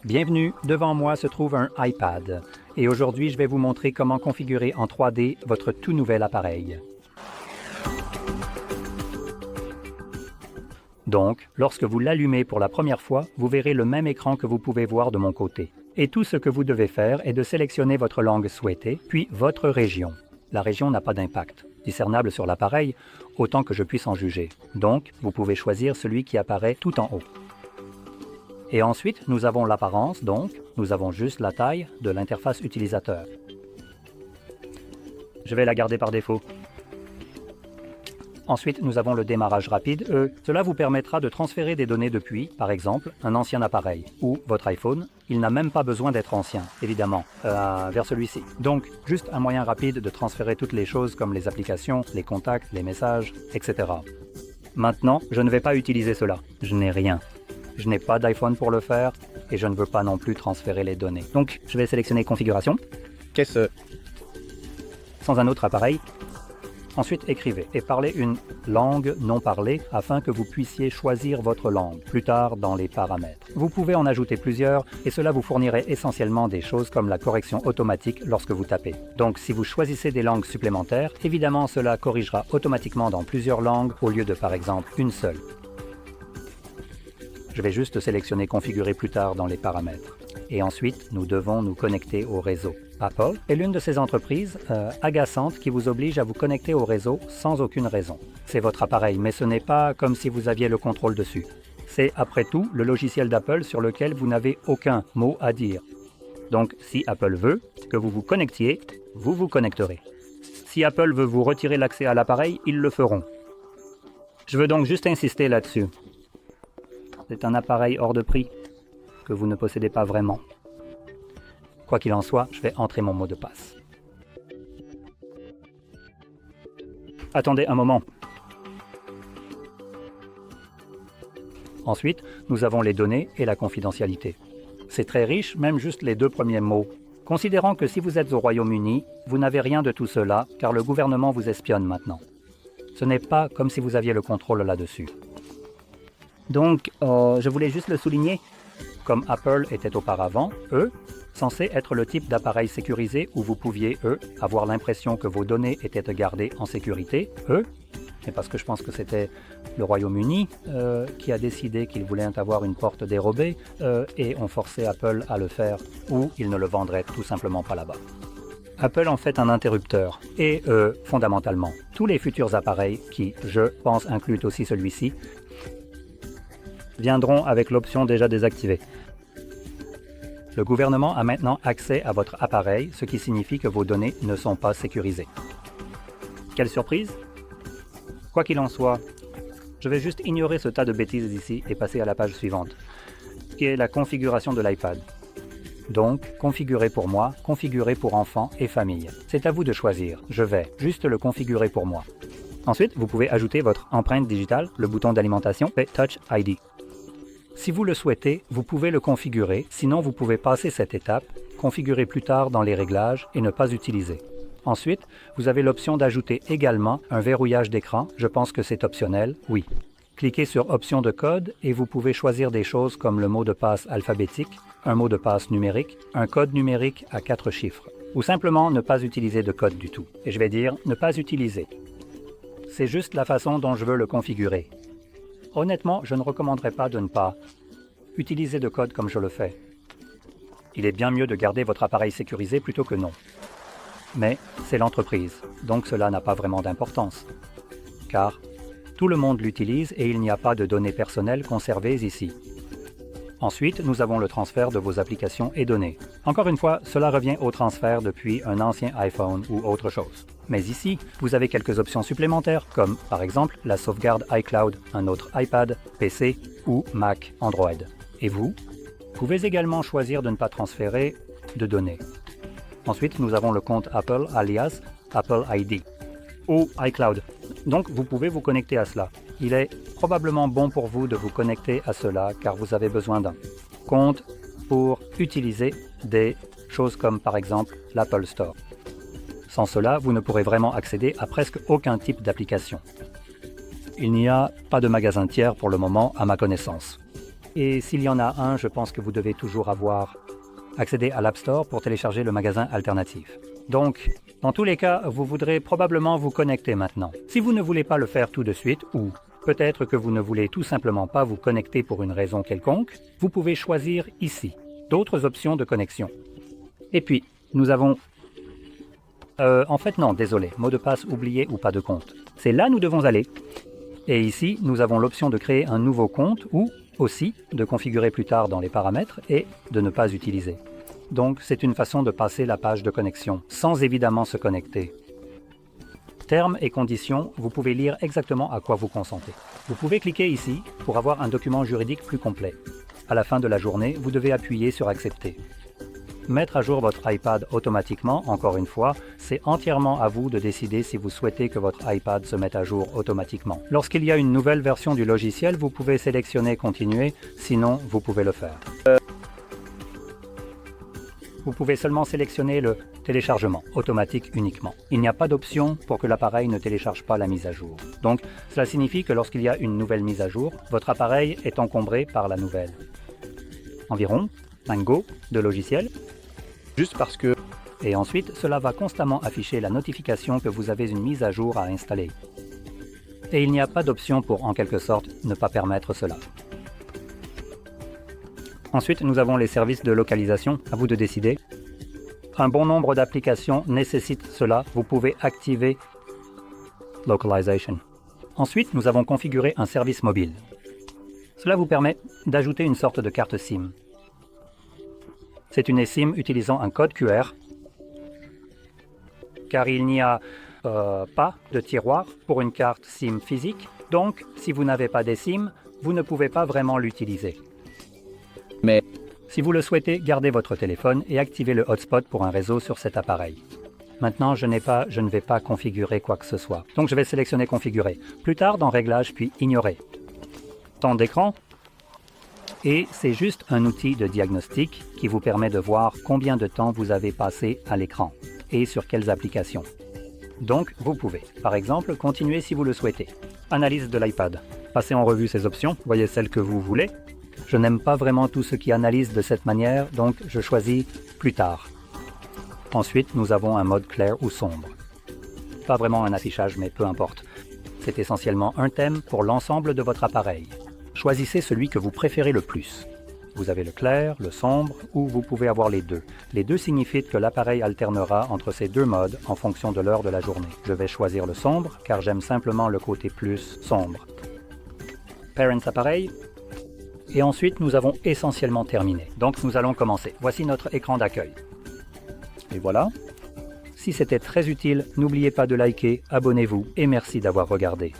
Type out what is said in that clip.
Bienvenue, devant moi se trouve un iPad et aujourd'hui je vais vous montrer comment configurer en 3D votre tout nouvel appareil. Donc, lorsque vous l'allumez pour la première fois, vous verrez le même écran que vous pouvez voir de mon côté. Et tout ce que vous devez faire est de sélectionner votre langue souhaitée, puis votre région. La région n'a pas d'impact, discernable sur l'appareil, autant que je puisse en juger. Donc, vous pouvez choisir celui qui apparaît tout en haut. Et ensuite, nous avons l'apparence, donc, nous avons juste la taille de l'interface utilisateur. Je vais la garder par défaut. Ensuite, nous avons le démarrage rapide. Cela vous permettra de transférer des données depuis, par exemple, un ancien appareil ou votre iPhone. Il n'a même pas besoin d'être ancien, évidemment, vers celui-ci. Donc, juste un moyen rapide de transférer toutes les choses comme les applications, les contacts, les messages, etc. Maintenant, je ne vais pas utiliser cela. Je n'ai rien. Je n'ai pas d'iPhone pour le faire et je ne veux pas non plus transférer les données. Donc, je vais sélectionner Configuration. Qu'est-ce? Sans un autre appareil. Ensuite, écrivez et parlez une langue non parlée afin que vous puissiez choisir votre langue plus tard dans les paramètres. Vous pouvez en ajouter plusieurs et cela vous fournirait essentiellement des choses comme la correction automatique lorsque vous tapez. Donc, si vous choisissez des langues supplémentaires, évidemment cela corrigera automatiquement dans plusieurs langues au lieu de par exemple une seule. Je vais juste sélectionner Configurer plus tard dans les paramètres. Et ensuite, nous devons nous connecter au réseau. Apple est l'une de ces entreprises agaçantes qui vous oblige à vous connecter au réseau sans aucune raison. C'est votre appareil, mais ce n'est pas comme si vous aviez le contrôle dessus. C'est après tout le logiciel d'Apple sur lequel vous n'avez aucun mot à dire. Donc, si Apple veut que vous vous connectiez, vous vous connecterez. Si Apple veut vous retirer l'accès à l'appareil, ils le feront. Je veux donc juste insister là-dessus. C'est un appareil hors de prix que vous ne possédez pas vraiment. Quoi qu'il en soit, je vais entrer mon mot de passe. Attendez un moment. Ensuite, nous avons les données et la confidentialité. C'est très riche, même juste les deux premiers mots. Considérant que si vous êtes au Royaume-Uni, vous n'avez rien de tout cela, car le gouvernement vous espionne maintenant. Ce n'est pas comme si vous aviez le contrôle là-dessus. Donc, je voulais juste le souligner. Comme Apple était auparavant, censé être le type d'appareil sécurisé où vous pouviez, avoir l'impression que vos données étaient gardées en sécurité, mais parce que je pense que c'était le Royaume-Uni qui a décidé qu'ils voulaient avoir une porte dérobée et ont forcé Apple à le faire ou ils ne le vendraient tout simplement pas là-bas. Apple en fait un interrupteur et, fondamentalement, tous les futurs appareils qui, je pense, incluent aussi celui-ci, viendront avec l'option déjà désactivée. Le gouvernement a maintenant accès à votre appareil, ce qui signifie que vos données ne sont pas sécurisées. Quelle surprise? Quoi qu'il en soit, je vais juste ignorer ce tas de bêtises ici et passer à la page suivante, qui est la configuration de l'iPad. Donc, configurer pour moi, configurer pour enfants et famille. C'est à vous de choisir. Je vais juste le configurer pour moi. Ensuite, vous pouvez ajouter votre empreinte digitale, le bouton d'alimentation et Touch ID. Si vous le souhaitez, vous pouvez le configurer, sinon vous pouvez passer cette étape, configurer plus tard dans les réglages et ne pas utiliser. Ensuite, vous avez l'option d'ajouter également un verrouillage d'écran, je pense que c'est optionnel, oui. Cliquez sur Options de code et vous pouvez choisir des choses comme le mot de passe alphabétique, un mot de passe numérique, un code numérique à 4 chiffres, ou simplement ne pas utiliser de code du tout. Et je vais dire ne pas utiliser. C'est juste la façon dont je veux le configurer. Honnêtement, je ne recommanderais pas de ne pas utiliser de code comme je le fais. Il est bien mieux de garder votre appareil sécurisé plutôt que non. Mais c'est l'entreprise, donc cela n'a pas vraiment d'importance. Car tout le monde l'utilise et il n'y a pas de données personnelles conservées ici. Ensuite, nous avons le transfert de vos applications et données. Encore une fois, cela revient au transfert depuis un ancien iPhone ou autre chose. Mais ici, vous avez quelques options supplémentaires, comme par exemple la sauvegarde iCloud, un autre iPad, PC ou Mac Android. Et vous pouvez également choisir de ne pas transférer de données. Ensuite, nous avons le compte Apple alias Apple ID ou iCloud. Donc, vous pouvez vous connecter à cela. Il est probablement bon pour vous de vous connecter à cela car vous avez besoin d'un compte pour utiliser des choses comme par exemple l'Apple Store. Sans cela, vous ne pourrez vraiment accéder à presque aucun type d'application. Il n'y a pas de magasin tiers pour le moment à ma connaissance. Et s'il y en a un, je pense que vous devez toujours avoir accédé à l'App Store pour télécharger le magasin alternatif. Donc, dans tous les cas, vous voudrez probablement vous connecter maintenant. Si vous ne voulez pas le faire tout de suite, ou peut-être que vous ne voulez tout simplement pas vous connecter pour une raison quelconque, vous pouvez choisir ici d'autres options de connexion. Et puis, nous avons... en fait non, désolé, mot de passe oublié ou pas de compte. C'est là nous devons aller. Et ici, nous avons l'option de créer un nouveau compte ou aussi de configurer plus tard dans les paramètres et de ne pas utiliser. Donc, c'est une façon de passer la page de connexion, sans évidemment se connecter. Termes et conditions, vous pouvez lire exactement à quoi vous consentez. Vous pouvez cliquer ici pour avoir un document juridique plus complet. À la fin de la journée, vous devez appuyer sur Accepter. Mettre à jour votre iPad automatiquement, encore une fois, c'est entièrement à vous de décider si vous souhaitez que votre iPad se mette à jour automatiquement. Lorsqu'il y a une nouvelle version du logiciel, vous pouvez sélectionner Continuer, sinon vous pouvez le faire. Vous pouvez seulement sélectionner le téléchargement automatique uniquement. Il n'y a pas d'option pour que l'appareil ne télécharge pas la mise à jour. Donc, cela signifie que lorsqu'il y a une nouvelle mise à jour, votre appareil est encombré par la nouvelle. Environ 5 Go de logiciel. Juste parce que... Et ensuite, cela va constamment afficher la notification que vous avez une mise à jour à installer. Et il n'y a pas d'option pour, en quelque sorte, ne pas permettre cela. Ensuite, nous avons les services de localisation, à vous de décider. Un bon nombre d'applications nécessitent cela, vous pouvez activer Localization. Ensuite, nous avons configuré un service mobile. Cela vous permet d'ajouter une sorte de carte SIM. C'est une eSIM utilisant un code QR, car il n'y a pas de tiroir pour une carte SIM physique, donc si vous n'avez pas d'eSIM, vous ne pouvez pas vraiment l'utiliser. Mais si vous le souhaitez, gardez votre téléphone et activez le hotspot pour un réseau sur cet appareil. Maintenant, je ne vais pas configurer quoi que ce soit. Donc je vais sélectionner Configurer. Plus tard, dans Réglages, puis Ignorer. Temps d'écran. Et c'est juste un outil de diagnostic qui vous permet de voir combien de temps vous avez passé à l'écran et sur quelles applications. Donc, vous pouvez, par exemple, continuer si vous le souhaitez. Analyse de l'iPad. Passez en revue ces options, voyez celles que vous voulez. Je n'aime pas vraiment tout ce qui analyse de cette manière, donc je choisis Plus tard. Ensuite, nous avons un mode clair ou sombre. Pas vraiment un affichage, mais peu importe. C'est essentiellement un thème pour l'ensemble de votre appareil. Choisissez celui que vous préférez le plus. Vous avez le clair, le sombre, ou vous pouvez avoir les deux. Les deux signifient que l'appareil alternera entre ces deux modes en fonction de l'heure de la journée. Je vais choisir le sombre, car j'aime simplement le côté plus sombre. Parents appareil. Et ensuite, nous avons essentiellement terminé. Donc, nous allons commencer. Voici notre écran d'accueil. Et voilà. Si c'était très utile, n'oubliez pas de liker, abonnez-vous et merci d'avoir regardé.